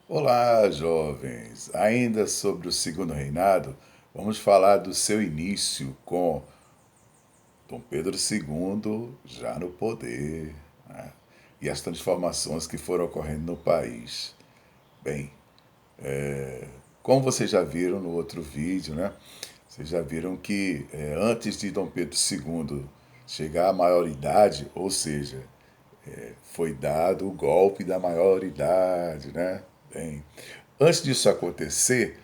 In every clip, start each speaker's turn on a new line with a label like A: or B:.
A: Olá, jovens! Ainda sobre o segundo reinado, vamos falar do seu início com Dom Pedro II já no poder, né? E as transformações que foram ocorrendo no país. Bem, como vocês já viram no outro vídeo, né? Vocês já viram que antes de Dom Pedro II chegar à maioridade, ou seja, foi dado o golpe da maioridade, né? Bem, antes disso acontecer,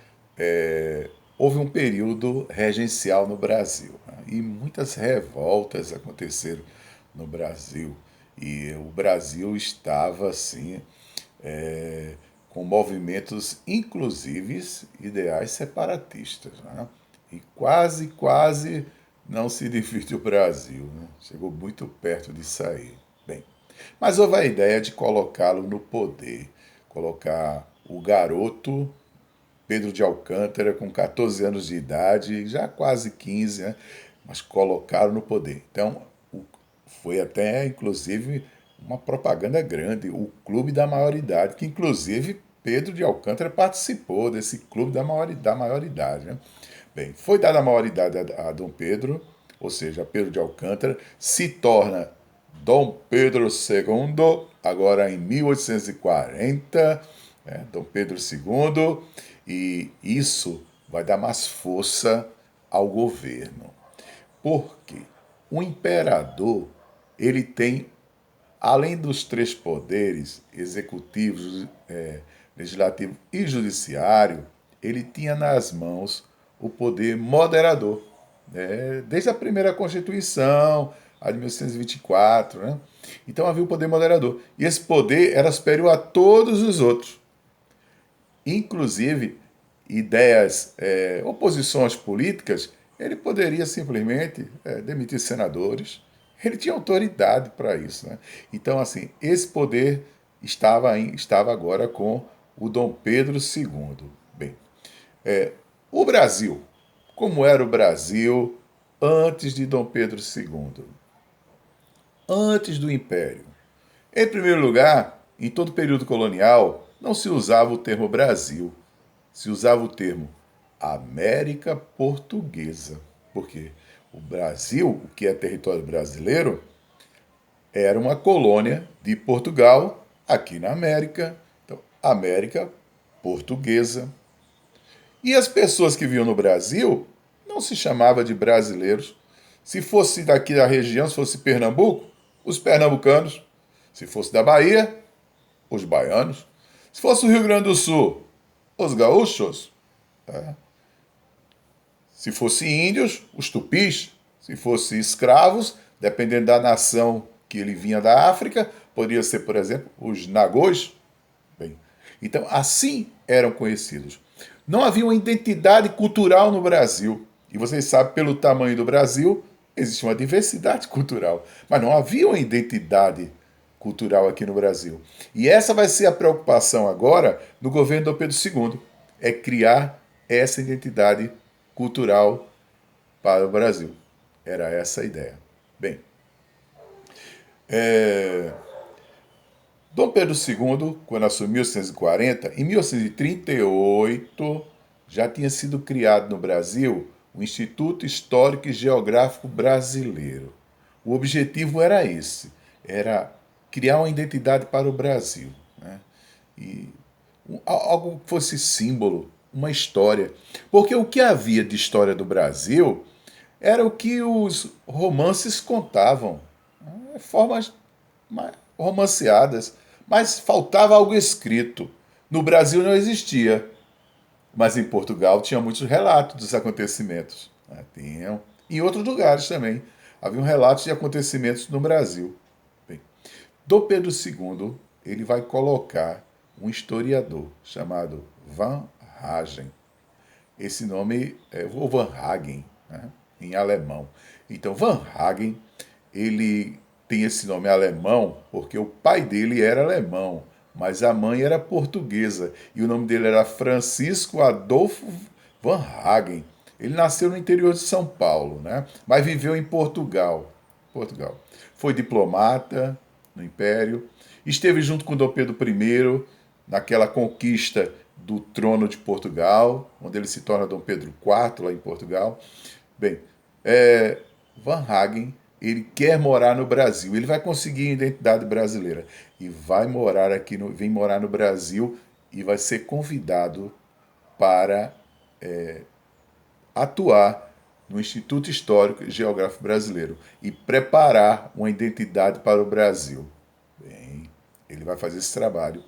A: houve um período regencial no Brasil, né? E muitas revoltas aconteceram no Brasil. E o Brasil estava assim, é, com movimentos inclusives ideais separatistas, né? E quase não se divide o Brasil, né? Chegou muito perto de sair. Bem, mas houve a ideia de colocá-lo no poder, colocar o garoto Pedro de Alcântara com 14 anos de idade, já quase 15, né? Mas colocaram no poder. Então, foi até, inclusive, uma propaganda grande, o Clube da Maioridade, que, inclusive, Pedro de Alcântara participou desse Clube da Maioridade. Né? Bem, foi dada a maioridade a Dom Pedro, ou seja, Pedro de Alcântara, se torna Dom Pedro II, agora em 1840, né, Dom Pedro II, e isso vai dar mais força ao governo. Porque o imperador, ele tem, além dos três poderes, executivo, legislativo e judiciário, ele tinha nas mãos o poder moderador. Né? Desde a primeira Constituição, a de 1924. Né? Então havia o poder moderador. E esse poder era superior a todos os outros. Inclusive, ideias, oposições políticas, ele poderia simplesmente demitir senadores. Ele tinha autoridade para isso. Né? Então, assim, esse poder estava agora com o Dom Pedro II. Bem, o Brasil. Como era o Brasil antes de Dom Pedro II? Antes do Império. Em primeiro lugar, em todo o período colonial, não se usava o termo Brasil, se usava o termo América Portuguesa. Porque o Brasil, o que é território brasileiro, era uma colônia de Portugal aqui na América. Então, América Portuguesa. E as pessoas que viviam no Brasil não se chamava de brasileiros. Se fosse daqui da região, se fosse Pernambuco, os pernambucanos. Se fosse da Bahia, os baianos. Se fosse o Rio Grande do Sul, os gaúchos. Se fosse índios, os tupis. Se fosse escravos, dependendo da nação que ele vinha da África, poderia ser, por exemplo, os nagôs. Bem, então, assim eram conhecidos. Não havia uma identidade cultural no Brasil. E vocês sabem, pelo tamanho do Brasil, existe uma diversidade cultural. Mas não havia uma identidade cultural aqui no Brasil. E essa vai ser a preocupação agora no governo do Pedro II. É criar essa identidade cultural para o Brasil. Era essa a ideia. Bem, Dom Pedro II, quando assumiu em 1840, em 1838 já tinha sido criado no Brasil o Instituto Histórico e Geográfico Brasileiro. O objetivo era esse, era criar uma identidade para o Brasil. Né? E algo que fosse símbolo, uma história. Porque o que havia de história do Brasil era o que os romances contavam. Formas romanceadas, mas faltava algo escrito. No Brasil não existia, mas em Portugal tinha muitos relatos dos acontecimentos. Né? Tinham. Em outros lugares também. Haviam relatos de acontecimentos no Brasil. Bem, Dom Pedro II ele vai colocar um historiador chamado Van Hagen. Esse nome é o Van Hagen, né? Em alemão. Então, Van Hagen, ele tem esse nome alemão porque o pai dele era alemão, mas a mãe era portuguesa. E o nome dele era Francisco Adolfo Van Hagen. Ele nasceu no interior de São Paulo, né? Mas viveu em Portugal. Portugal. Foi diplomata no Império, esteve junto com Dom Pedro I naquela conquista do trono de Portugal, onde ele se torna Dom Pedro IV lá em Portugal. Bem, Van Hagen, ele quer morar no Brasil, ele vai conseguir a identidade brasileira e vai morar aqui, vem morar no Brasil e vai ser convidado para atuar no Instituto Histórico e Geográfico Brasileiro e preparar uma identidade para o Brasil. Bem, ele vai fazer esse trabalho.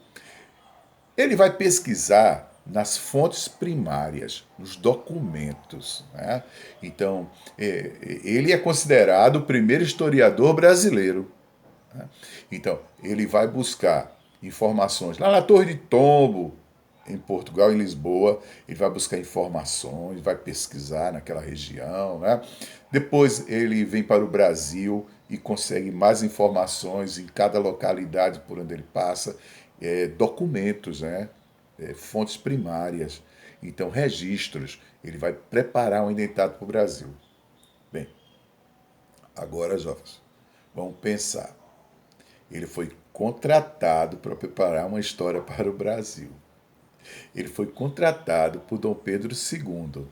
A: Ele vai pesquisar nas fontes primárias, nos documentos. Né? Então, ele é considerado o primeiro historiador brasileiro. Né? Então, ele vai buscar informações lá na Torre de Tombo, em Portugal, em Lisboa, ele vai buscar informações, vai pesquisar naquela região, né? Depois ele vem para o Brasil e consegue mais informações em cada localidade por onde ele passa, documentos, né? Fontes primárias, então registros. Ele vai preparar uma identidade para o Brasil. Bem, agora, jovens, vamos pensar. Ele foi contratado para preparar uma história para o Brasil. Ele foi contratado por Dom Pedro II,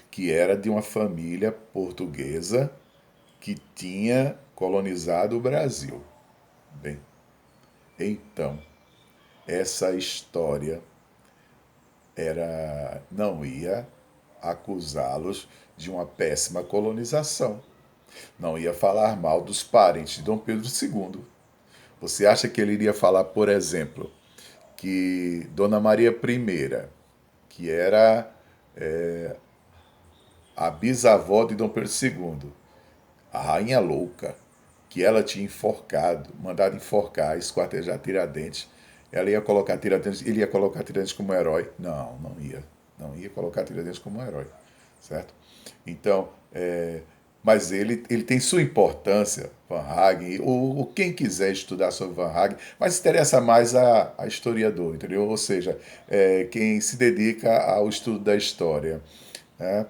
A: que era de uma família portuguesa que tinha colonizado o Brasil. Bem, então, essa história não ia acusá-los de uma péssima colonização. Não ia falar mal dos parentes de Dom Pedro II. Você acha que ele iria falar, por exemplo, que Dona Maria I, que era a bisavó de Dom Pedro II, a rainha louca, que ela tinha enforcado, mandado enforcar, esquartejar Tiradentes, ela ia colocar Tiradentes, ele ia colocar Tiradentes como herói? Não, não ia. Não ia colocar Tiradentes como herói, certo? Então, mas ele tem sua importância, Van Hagen, ou quem quiser estudar sobre Van Hagen, mas interessa mais a historiador, entendeu? Ou seja, quem se dedica ao estudo da história. Né?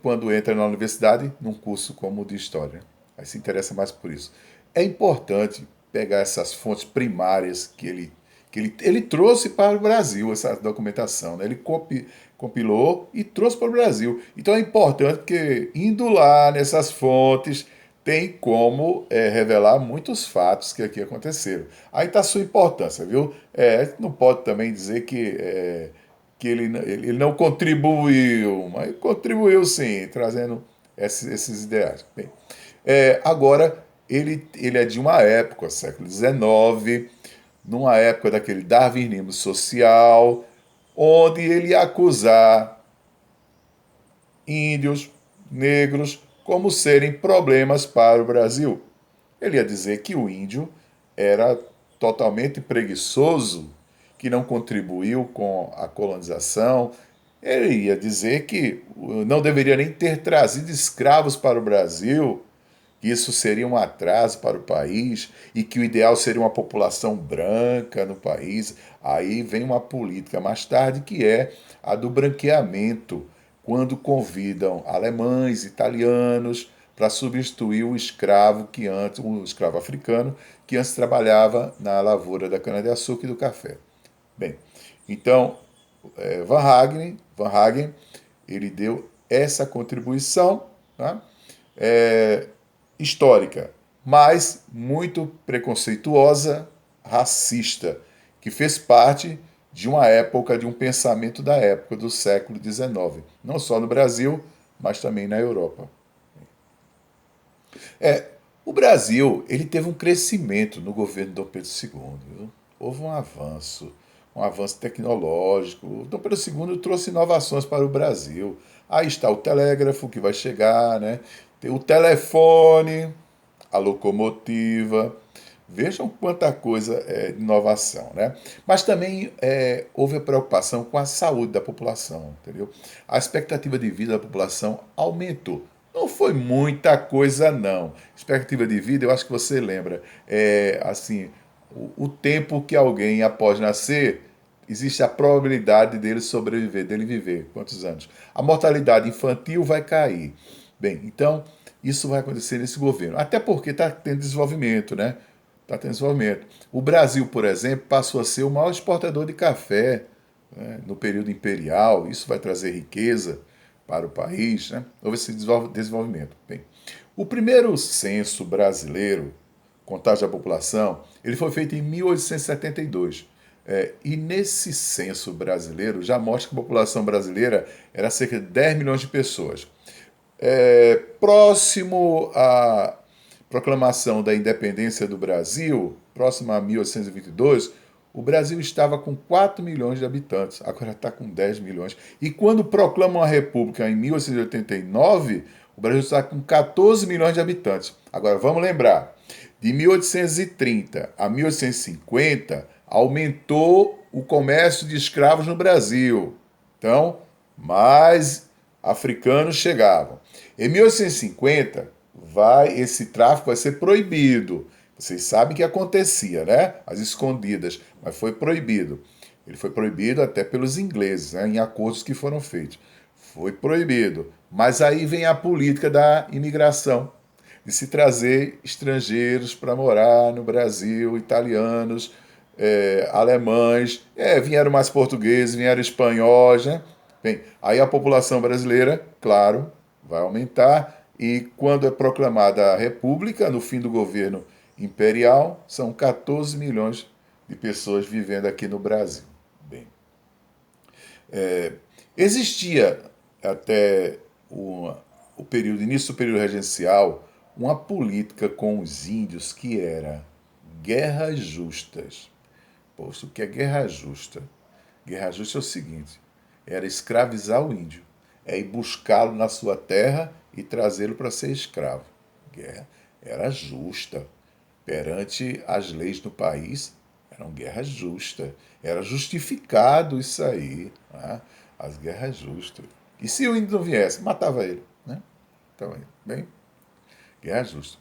A: Quando entra na universidade, num curso como o de História. Aí se interessa mais por isso. É importante pegar essas fontes primárias que ele trouxe para o Brasil, essa documentação. Né? Ele compilou e trouxe para o Brasil. Então é importante que, indo lá nessas fontes, tem como revelar muitos fatos que aqui aconteceram. Aí está a sua importância, viu? Não pode também dizer que ele não contribuiu, mas contribuiu sim, trazendo esses ideais. Bem, agora, ele é de uma época, século XIX, numa época daquele darwinismo social, onde ele ia acusar índios, negros, como serem problemas para o Brasil. Ele ia dizer que o índio era totalmente preguiçoso, que não contribuiu com a colonização. Ele ia dizer que não deveria nem ter trazido escravos para o Brasil, que isso seria um atraso para o país e que o ideal seria uma população branca no país. Aí vem uma política mais tarde que é a do branqueamento, quando convidam alemães, italianos para substituir o escravo o escravo africano que antes trabalhava na lavoura da cana-de-açúcar e do café. Bem, então Van Hagen ele deu essa contribuição, tá? Histórica, mas muito preconceituosa, racista, que fez parte de uma época, de um pensamento da época do século XIX, não só no Brasil, mas também na Europa. O Brasil ele teve um crescimento no governo de Dom Pedro II. Viu? Houve um avanço tecnológico. O Dom Pedro II trouxe inovações para o Brasil. Aí está o telégrafo que vai chegar, né? Tem o telefone, a locomotiva. Vejam quanta coisa de inovação, né? Mas também houve a preocupação com a saúde da população, entendeu? A expectativa de vida da população aumentou. Não foi muita coisa, não. Expectativa de vida, eu acho que você lembra. Assim, o tempo que alguém, após nascer, existe a probabilidade dele sobreviver, dele viver. Quantos anos? A mortalidade infantil vai cair. Bem, então, isso vai acontecer nesse governo. Até porque está tendo desenvolvimento, né? está tendo desenvolvimento. O Brasil, por exemplo, passou a ser o maior exportador de café, né, no período imperial. Isso vai trazer riqueza para o país, né? Houve esse desenvolvimento. Bem, o primeiro censo brasileiro, contagem da população, ele foi feito em 1872. E nesse censo brasileiro já mostra que a população brasileira era cerca de 10 milhões de pessoas. Próximo à proclamação da independência do Brasil, próximo a 1822, o Brasil estava com 4 milhões de habitantes, agora está com 10 milhões. E quando proclamam a República em 1889, o Brasil está com 14 milhões de habitantes. Agora vamos lembrar, de 1830 a 1850, aumentou o comércio de escravos no Brasil. Então, mais africanos chegavam. Em 1850, esse tráfico vai ser proibido. Vocês sabem que acontecia, né? As escondidas, mas foi proibido. Ele foi proibido até pelos ingleses, né? Em acordos que foram feitos. Foi proibido. Mas aí vem a política da imigração, de se trazer estrangeiros para morar no Brasil, italianos, alemães, vieram mais portugueses, vieram espanhóis, né? Bem, aí a população brasileira, claro, vai aumentar, e quando é proclamada a República, no fim do governo imperial, são 14 milhões de pessoas vivendo aqui no Brasil. Bem, existia até o período, início do período regencial, uma política com os índios que era guerras justas. Poxa, o que é guerra justa? Guerra justa é o seguinte: era escravizar o índio, é ir buscá-lo na sua terra e trazê-lo para ser escravo. Guerra era justa. Perante as leis do país, eram guerras justas. Era justificado isso aí, né? As guerras justas. E se o índio não viesse, matava ele, né? Então, bem, guerra justa.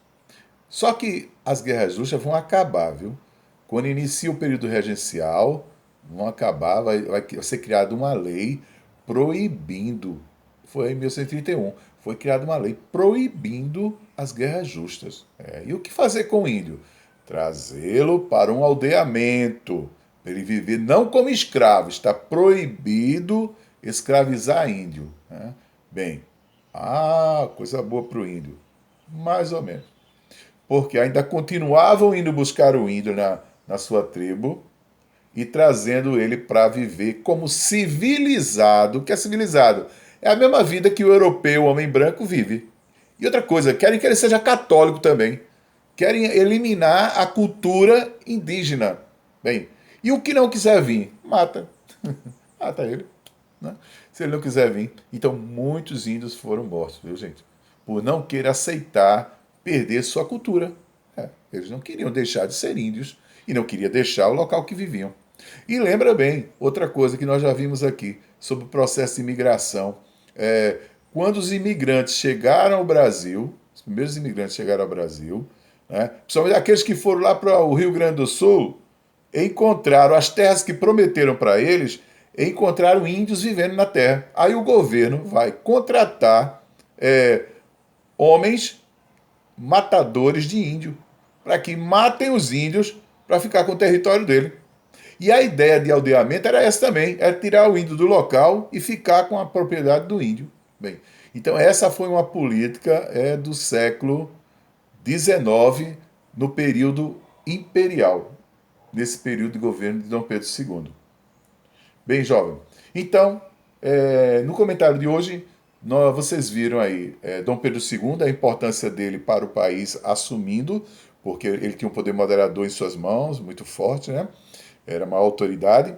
A: Só que as guerras justas vão acabar, viu? Quando inicia o período regencial, vão acabar, vai ser criada uma lei proibindo, foi em 1931, foi criada uma lei proibindo as guerras justas. E o que fazer com o índio? Trazê-lo para um aldeamento, para ele viver não como escravo, está proibido escravizar índio, né? Bem, coisa boa para o índio, mais ou menos. Porque ainda continuavam indo buscar o índio na sua tribo e trazendo ele para viver como civilizado. O que é civilizado? É a mesma vida que o europeu, o homem branco, vive. E outra coisa, querem que ele seja católico também. Querem eliminar a cultura indígena. Bem, e o que não quiser vir, mata. Mata ele, né? Se ele não quiser vir. Então, muitos índios foram mortos, viu, gente? Por não querer aceitar perder sua cultura. Eles não queriam deixar de ser índios e não queriam deixar o local que viviam. E lembra bem, outra coisa que nós já vimos aqui, sobre o processo de imigração. Quando os imigrantes chegaram ao Brasil, os primeiros imigrantes chegaram ao Brasil, né, principalmente aqueles que foram lá para o Rio Grande do Sul, encontraram as terras que prometeram para eles, encontraram índios vivendo na terra. Aí o governo vai contratar homens matadores de índio, para que matem os índios para ficar com o território dele. E a ideia de aldeamento era essa também, era tirar o índio do local e ficar com a propriedade do índio. Bem, então essa foi uma política do século XIX, no período imperial, nesse período de governo de Dom Pedro II. Bem, jovem, então, no comentário de hoje, vocês viram aí Dom Pedro II, a importância dele para o país assumindo, porque ele tinha um poder moderador em suas mãos, muito forte, né? Era uma autoridade.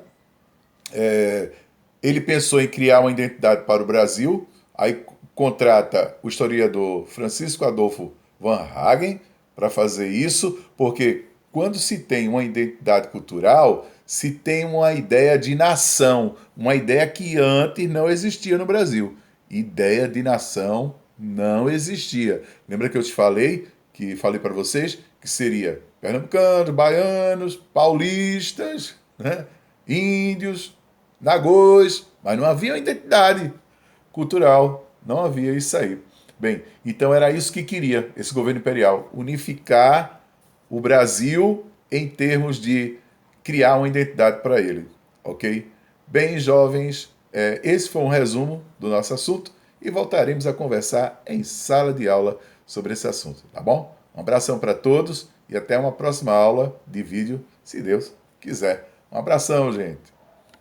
A: Ele pensou em criar uma identidade para o Brasil, aí contrata o historiador Francisco Adolfo Van Hagen para fazer isso, porque quando se tem uma identidade cultural, se tem uma ideia de nação, uma ideia que antes não existia no Brasil. Ideia de nação não existia. Lembra que eu te falei para vocês, que seria pernambucanos, baianos, paulistas, né? Índios, nagôs, mas não havia uma identidade cultural, não havia isso aí. Bem, então era isso que queria esse governo imperial, unificar o Brasil em termos de criar uma identidade para ele, ok? Bem, jovens, esse foi um resumo do nosso assunto e voltaremos a conversar em sala de aula sobre esse assunto, tá bom? Um abração para todos e até uma próxima aula de vídeo, se Deus quiser. Um abração, gente!